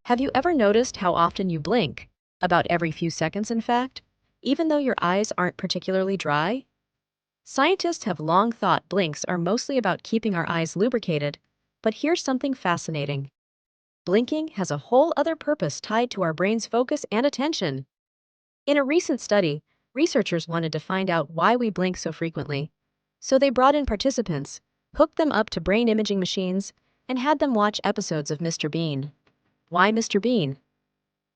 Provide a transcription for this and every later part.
Have you ever noticed how often you blink? About every few seconds, in fact, even though your eyes aren't particularly dry? Scientists have long thought blinks are mostly about keeping our eyes lubricated, but here's something fascinating. Blinking has a whole other purpose tied to our brain's focus and attention. In a recent study, researchers wanted to find out why we blink so frequently. So they brought in participants, hooked them up to brain imaging machines, and had them watch episodes of Mr. Bean. Why Mr. Bean?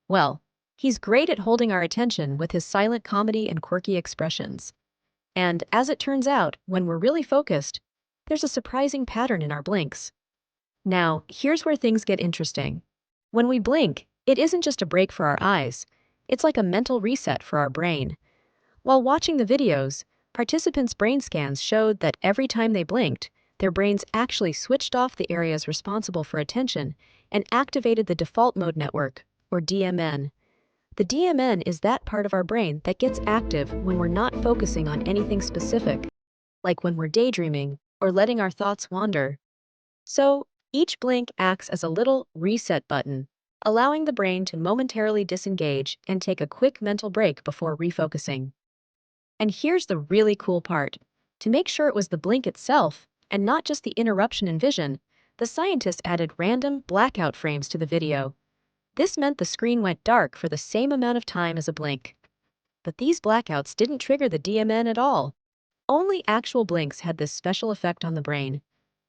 Well, he's great at holding our attention with his silent comedy and quirky expressions. And as it turns out, when we're really focused, there's a surprising pattern in our blinks. Now, here's where things get interesting. When we blink, it isn't just a break for our eyes, it's like a mental reset for our brain. While watching the videos, participants' brain scans showed that every time they blinked, their brains actually switched off the areas responsible for attention and activated the default mode network, or DMN. The DMN is that part of our brain that gets active when we're not focusing on anything specific, like when we're daydreaming or letting our thoughts wander. So, each blink acts as a little reset button, allowing the brain to momentarily disengage and take a quick mental break before refocusing. And here's the really cool part. To make sure it was the blink itself, and not just the interruption in vision, the scientists added random blackout frames to the video. This meant the screen went dark for the same amount of time as a blink. But these blackouts didn't trigger the DMN at all. Only actual blinks had this special effect on the brain.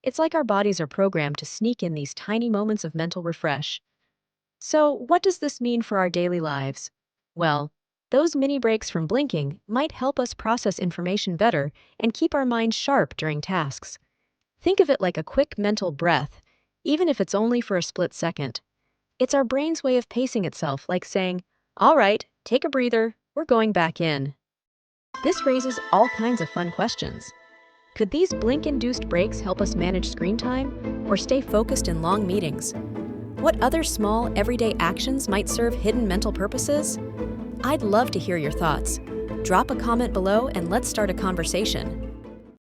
It's like our bodies are programmed to sneak in these tiny moments of mental refresh. So, what does this mean for our daily lives? Well, those mini breaks from blinking might help us process information better and keep our minds sharp during tasks. Think of it like a quick mental breath, even if it's only for a split second. It's our brain's way of pacing itself, like saying, "All right, take a breather, we're going back in." This raises all kinds of fun questions. Could these blink-induced breaks help us manage screen time or stay focused in long meetings? What other small, everyday actions might serve hidden mental purposes? I'd love to hear your thoughts. Drop a comment below and let's start a conversation.